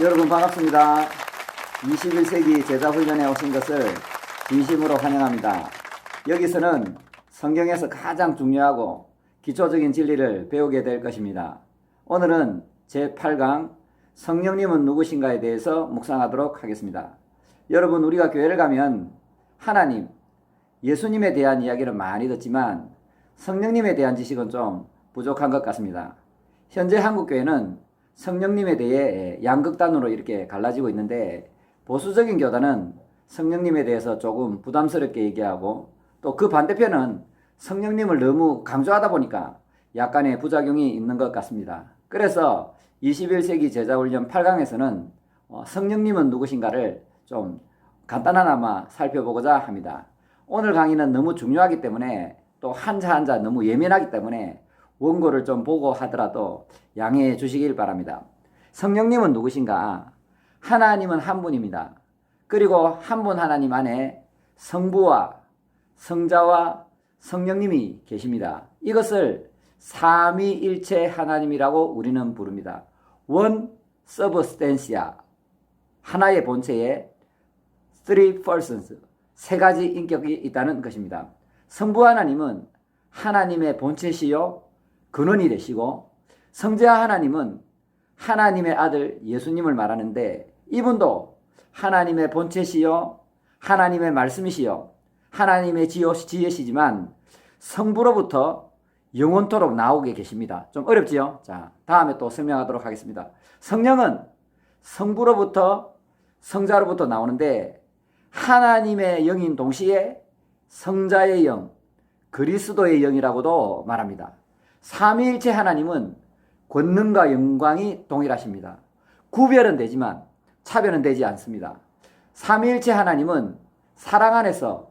여러분 반갑습니다. 21세기 제자훈련에 오신 것을 진심으로 환영합니다. 여기서는 성경에서 가장 중요하고 기초적인 진리를 배우게 될 것입니다. 오늘은 제8강 성령님은 누구신가에 대해서 묵상하도록 하겠습니다. 여러분, 우리가 교회를 가면 하나님, 예수님에 대한 이야기를 많이 듣지만 성령님에 대한 지식은 좀 부족한 것 같습니다. 현재 한국교회는 성령님에 대해 양극단으로 이렇게 갈라지고 있는데, 보수적인 교단은 성령님에 대해서 조금 부담스럽게 얘기하고, 또 그 반대편은 성령님을 너무 강조하다 보니까 약간의 부작용이 있는 것 같습니다. 그래서 21세기 제자훈련 8강에서는 성령님은 누구신가를 좀 간단하나마 살펴보고자 합니다. 오늘 강의는 너무 중요하기 때문에, 또 한자 한자 너무 예민하기 때문에 원고를 좀 보고 하더라도 양해해 주시길 바랍니다. 성령님은 누구신가? 하나님은 한 분입니다. 그리고 한 분 하나님 안에 성부와 성자와 성령님이 계십니다. 이것을 삼위일체 하나님이라고 우리는 부릅니다. One substantia, 하나의 본체에 three persons, 세 가지 인격이 있다는 것입니다. 성부 하나님은 하나님의 본체시요 근원이 되시고, 성자 하나님은 하나님의 아들 예수님을 말하는데, 이분도 하나님의 본체시요 하나님의 말씀이시요 하나님의 지혜시지만 성부로부터 영원토록 나오게 계십니다. 좀 어렵지요? 자, 다음에 또 설명하도록 하겠습니다. 성령은 성부로부터 성자로부터 나오는데, 하나님의 영인 동시에 성자의 영, 그리스도의 영이라고도 말합니다. 삼위일체 하나님은 권능과 영광이 동일하십니다. 구별은 되지만 차별은 되지 않습니다. 삼위일체 하나님은 사랑 안에서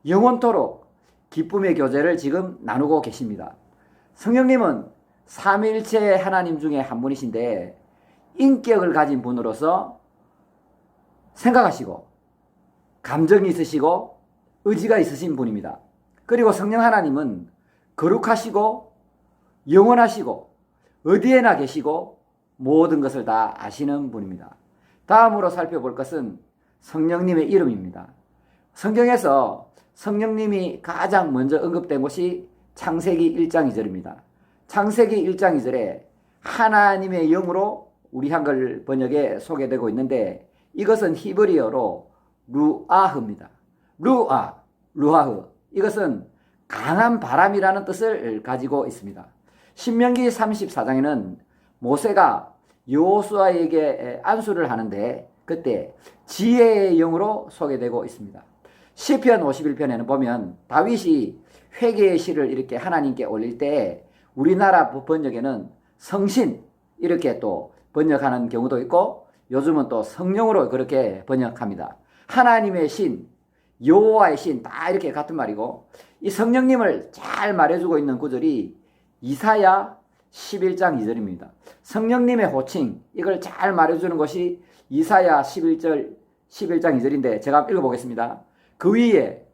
영원토록 기쁨의 교제를 지금 나누고 계십니다. 성령님은 삼위일체 하나님 중에 한 분이신데, 인격을 가진 분으로서 생각하시고 감정이 있으시고 의지가 있으신 분입니다. 그리고 성령 하나님은 거룩하시고 영원하시고 어디에나 계시고 모든 것을 다 아시는 분입니다. 다음으로 살펴볼 것은 성령님의 이름입니다. 성경에서 성령님이 가장 먼저 언급된 곳이 창세기 1장 2절입니다. 창세기 1장 2절에 하나님의 영으로 우리 한글 번역에 소개되고 있는데, 이것은 히브리어로 루아흐입니다. 루아흐. 이것은 강한 바람이라는 뜻을 가지고 있습니다. 신명기 34장에는 모세가 여호수아에게 안수를 하는데, 그때 지혜의 영으로 소개되고 있습니다. 시편 51편에는 보면 다윗이 회개의 시를 이렇게 하나님께 올릴 때 우리나라 번역에는 성신 이렇게 또 번역하는 경우도 있고, 요즘은 또 성령으로 그렇게 번역합니다. 하나님의 신, 여호와의 신 다 이렇게 같은 말이고, 이 성령님을 잘 말해주고 있는 구절이 이사야 11장 2절입니다. 성령님의 호칭, 이걸 잘 말해주는 것이 이사야 11장 2절인데 제가 읽어보겠습니다. 그 위에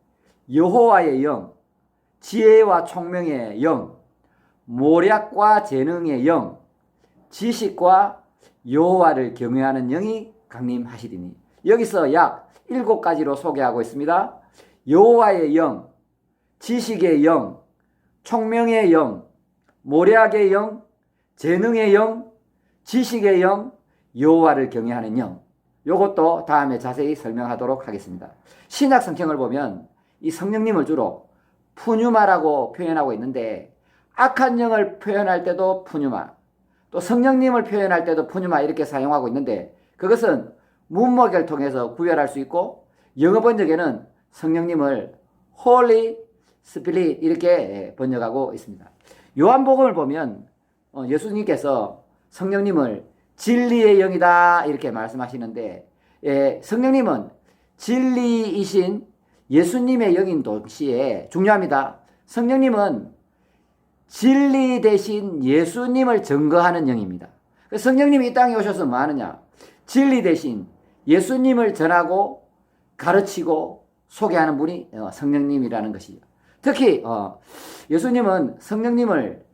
여호와의 영, 지혜와 총명의 영, 모략과 재능의 영, 지식과 여호와를 경외하는 영이 강림하시리니. 여기서 약 7가지로 소개하고 있습니다. 여호와의 영, 지식의 영, 총명의 영, 모략의 영, 재능의 영, 지식의 영, 여호와를 경외하는 영. 이것도 다음에 자세히 설명하도록 하겠습니다. 신약 성경을 보면 이 성령님을 주로 푸뉴마라고 표현하고 있는데, 악한 영을 표현할 때도 푸뉴마, 또 성령님을 표현할 때도 푸뉴마 이렇게 사용하고 있는데, 그것은 문맥을 통해서 구별할 수 있고, 영어 번역에는 성령님을 Holy Spirit 이렇게 번역하고 있습니다. 요한복음을 보면 예수님께서 성령님을 진리의 영이다 이렇게 말씀하시는데, 성령님은 진리이신 예수님의 영인 동시에 중요합니다. 성령님은 진리 대신 예수님을 증거하는 영입니다. 성령님이 이 땅에 오셔서 뭐 하느냐? 진리 대신 예수님을 전하고 가르치고 소개하는 분이 성령님이라는 것이죠. 특히 예수님은 성령님을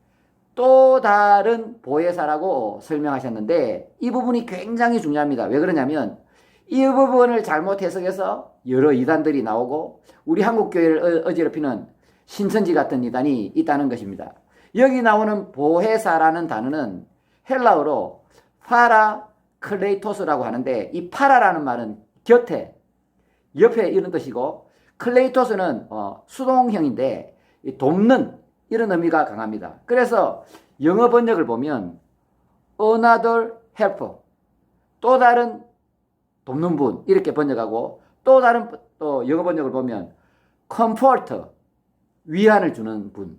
또 다른 보혜사라고 설명하셨는데 이 부분이 굉장히 중요합니다. 왜 그러냐면 이 부분을 잘못 해석해서 여러 이단들이 나오고 우리 한국교회를 어지럽히는 신천지 같은 이단이 있다는 것입니다. 여기 나오는 보혜사라는 단어는 헬라어로 파라클레이토스라고 하는데 이 파라라는 말은 곁에, 옆에 이런 뜻이고 클레이토스는 수동형인데 돕는 이런 의미가 강합니다. 그래서 영어 번역을 보면 another helper, 또 다른 돕는 분 이렇게 번역하고 또 다른 또 영어 번역을 보면 comforter, 위안을 주는 분,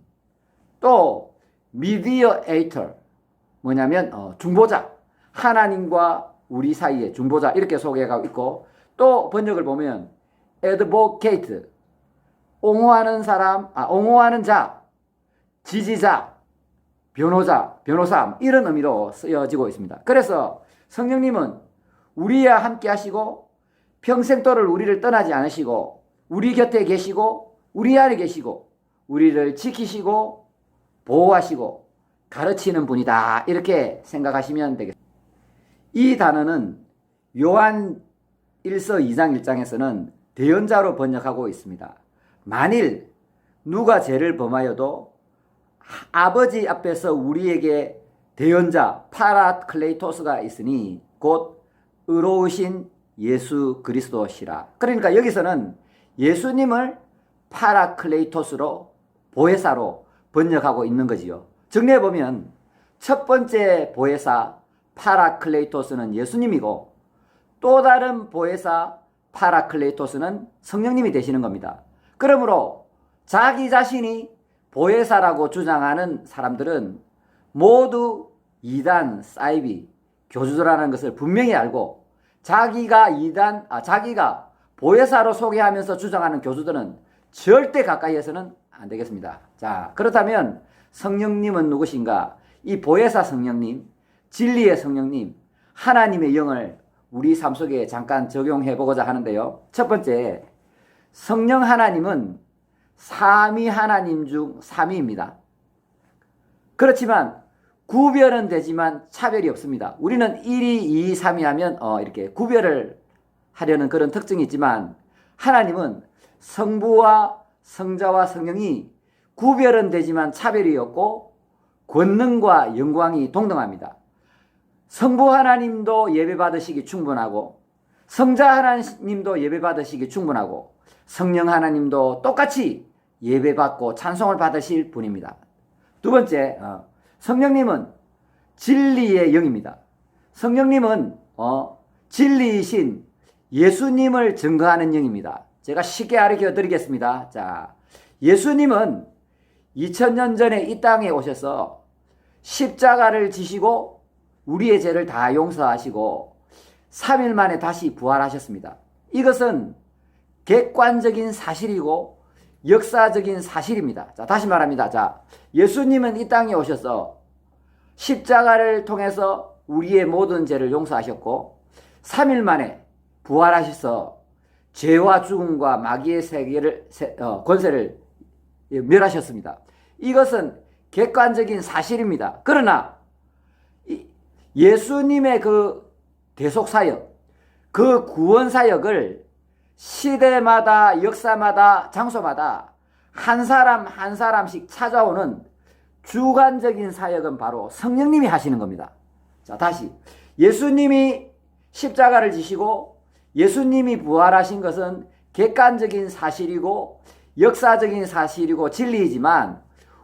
또 mediator, 뭐냐면 중보자, 하나님과 우리 사이의 중보자 이렇게 소개하고 있고 또 번역을 보면 advocate, 옹호하는 사람, 옹호하는 자, 지지자, 변호사 이런 의미로 쓰여지고 있습니다. 그래서 성령님은 우리와 함께 하시고 평생도를 우리를 떠나지 않으시고 우리 곁에 계시고 우리 안에 계시고 우리를 지키시고 보호하시고 가르치는 분이다 이렇게 생각하시면 되겠습니다. 이 단어는 요한 1서 2장 1장에서는 대언자로 번역하고 있습니다. 만일 누가 죄를 범하여도 아버지 앞에서 우리에게 대언자 파라클레이토스가 있으니 곧 의로우신 예수 그리스도시라. 그러니까 여기서는 예수님을 파라클레이토스로 보혜사로 번역하고 있는 거지요. 정리해 보면 첫 번째 보혜사 파라클레이토스는 예수님이고 또 다른 보혜사 파라클레이토스는 성령님이 되시는 겁니다. 그러므로 자기 자신이 보혜사라고 주장하는 사람들은 모두 이단, 사이비, 교주들이라는 것을 분명히 알고 자기가 보혜사로 소개하면서 주장하는 교주들은 절대 가까이 해서는 안 되겠습니다. 자, 그렇다면 성령님은 누구신가? 이 보혜사 성령님, 진리의 성령님, 하나님의 영을 우리 삶 속에 잠깐 적용해 보고자 하는데요. 첫 번째, 성령 하나님은 삼위 하나님 중 3위입니다. 그렇지만 구별은 되지만 차별이 없습니다. 우리는 1위, 2위, 3위 하면 이렇게 구별을 하려는 그런 특징이 있지만 하나님은 성부와 성자와 성령이 구별은 되지만 차별이 없고 권능과 영광이 동등합니다. 성부 하나님도 예배받으시기 충분하고 성자 하나님도 예배받으시기 충분하고 성령 하나님도 똑같이 예배받고 찬송을 받으실 분입니다. 두 번째, 성령님은 진리의 영입니다. 성령님은 진리이신 예수님을 증거하는 영입니다. 제가 쉽게 가르쳐 드리겠습니다. 자, 예수님은 2000년 전에 이 땅에 오셔서 십자가를 지시고 우리의 죄를 다 용서하시고 3일 만에 다시 부활하셨습니다. 이것은 객관적인 사실이고 역사적인 사실입니다. 자, 다시 말합니다. 자, 예수님은 이 땅에 오셔서 십자가를 통해서 우리의 모든 죄를 용서하셨고 3일 만에 부활하셔서 죄와 죽음과 마귀의 권세를 멸하셨습니다. 이것은 객관적인 사실입니다. 그러나 예수님의 그 대속사역, 그 구원사역을 시대마다 역사마다 장소마다 한 사람 한 사람씩 찾아오는 주관적인 사역은 바로 성령님이 하시는 겁니다. 자, 다시 예수님이 십자가를 지시고 예수님이 부활하신 것은 객관적인 사실이고 역사적인 사실이고 진리이지만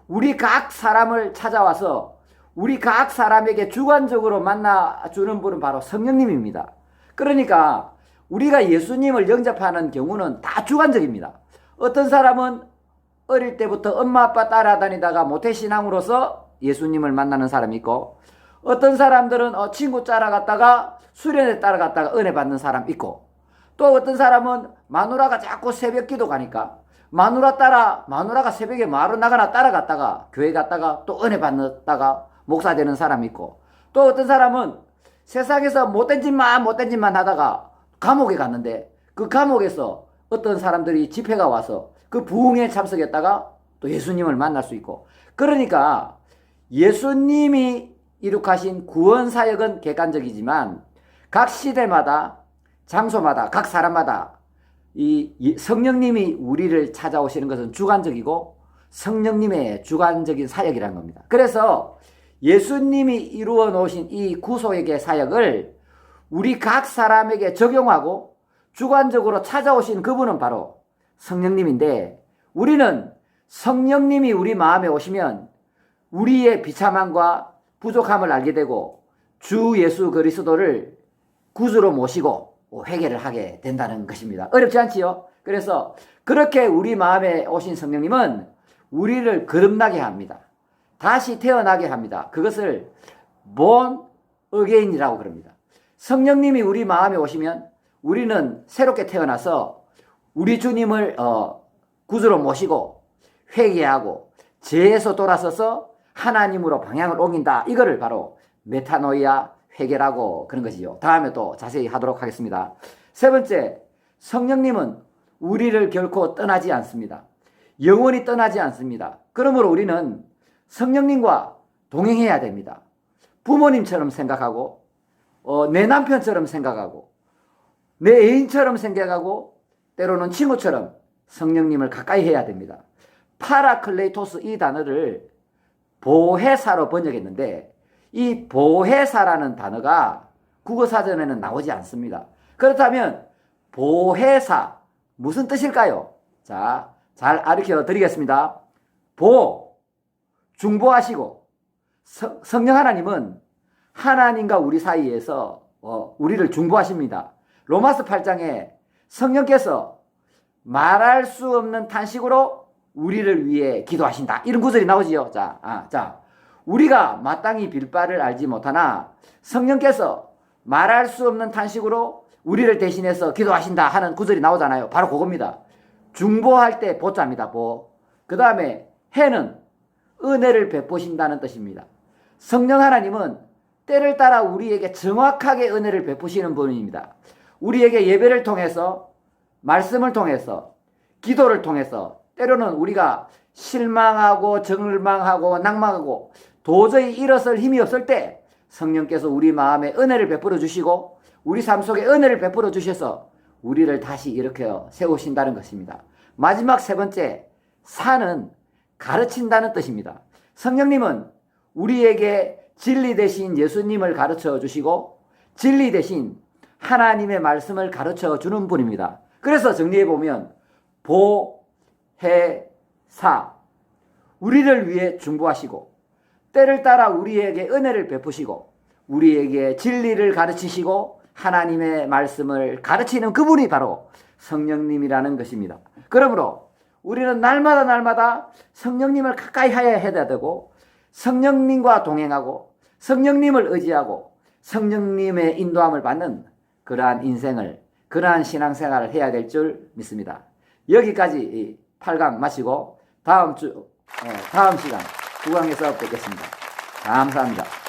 우리 각 사람을 찾아와서 우리 각 사람에게 주관적으로 만나주는 분은 바로 성령님입니다. 그러니까 우리가 예수님을 영접하는 경우는 다 주관적입니다. 어떤 사람은 어릴 때부터 엄마 아빠 따라다니다가 모태신앙으로서 예수님을 만나는 사람이 있고 어떤 사람들은 친구 따라갔다가 수련회 따라갔다가 은혜 받는 사람 있고 또 어떤 사람은 마누라가 자꾸 새벽 기도 가니까 마누라가 새벽에 마루 나가나 따라갔다가 교회 갔다가 또 은혜 받다가 목사 되는 사람이 있고 또 어떤 사람은 세상에서 못된 짓만 하다가 감옥에 갔는데 그 감옥에서 어떤 사람들이 집회가 와서 그 부흥에 참석했다가 또 예수님을 만날 수 있고 그러니까 예수님이 이룩하신 구원 사역은 객관적이지만 각 시대마다 장소마다 각 사람마다 이 성령님이 우리를 찾아오시는 것은 주관적이고 성령님의 주관적인 사역이라는 겁니다. 그래서 예수님이 이루어 놓으신 이 구속의 사역을 우리 각 사람에게 적용하고 주관적으로 찾아오신 그분은 바로 성령님인데, 우리는 성령님이 우리 마음에 오시면 우리의 비참함과 부족함을 알게 되고 주 예수 그리스도를 구주로 모시고 회개를 하게 된다는 것입니다. 어렵지 않지요? 그래서 그렇게 우리 마음에 오신 성령님은 우리를 거듭나게 합니다. 다시 태어나게 합니다. 그것을 born again이라고 그럽니다. 성령님이 우리 마음에 오시면 우리는 새롭게 태어나서 우리 주님을 구주로 모시고 회개하고 죄에서 돌아서서 하나님으로 방향을 옮긴다. 이거를 바로 메타노이아 회개라고 그런 것이죠. 다음에 또 자세히 하도록 하겠습니다. 세 번째, 성령님은 우리를 결코 떠나지 않습니다. 영원히 떠나지 않습니다. 그러므로 우리는 성령님과 동행해야 됩니다. 부모님처럼 생각하고 내 남편처럼 생각하고 내 애인처럼 생각하고 때로는 친구처럼 성령님을 가까이 해야 됩니다. 파라클레이토스 이 단어를 보혜사로 번역했는데 이 보혜사라는 단어가 국어사전에는 나오지 않습니다. 그렇다면 보혜사 무슨 뜻일까요? 자, 잘 가르쳐 드리겠습니다. 중보하시고 성령 하나님은 하나님과 우리 사이에서 우리를 중보하십니다. 로마서 8장에 성령께서 말할 수 없는 탄식으로 우리를 위해 기도하신다. 이런 구절이 나오지요. 자, 우리가 마땅히 빌 바를 알지 못하나 성령께서 말할 수 없는 탄식으로 우리를 대신해서 기도하신다 하는 구절이 나오잖아요. 바로 그겁니다. 중보할 때 보자입니다. 그 다음에 해는 은혜를 베푸신다는 뜻입니다. 성령 하나님은 때를 따라 우리에게 정확하게 은혜를 베푸시는 분입니다. 우리에게 예배를 통해서, 말씀을 통해서, 기도를 통해서, 때로는 우리가 실망하고 절망하고 낭망하고 도저히 일어설 힘이 없을 때 성령께서 우리 마음에 은혜를 베풀어 주시고 우리 삶 속에 은혜를 베풀어 주셔서 우리를 다시 이렇게 세우신다는 것입니다. 마지막 세 번째, 사는 가르친다는 뜻입니다. 성령님은 우리에게 진리 대신 예수님을 가르쳐 주시고 진리 대신 하나님의 말씀을 가르쳐 주는 분입니다. 그래서 정리해 보면 보혜사, 우리를 위해 중보하시고 때를 따라 우리에게 은혜를 베푸시고 우리에게 진리를 가르치시고 하나님의 말씀을 가르치는 그분이 바로 성령님이라는 것입니다. 그러므로 우리는 날마다 성령님을 가까이 해야 되고 성령님과 동행하고 성령님을 의지하고 성령님의 인도함을 받는 그러한 인생을, 그러한 신앙생활을 해야 될 줄 믿습니다. 여기까지 8강 마치고 다음 시간 9강에서 뵙겠습니다. 감사합니다.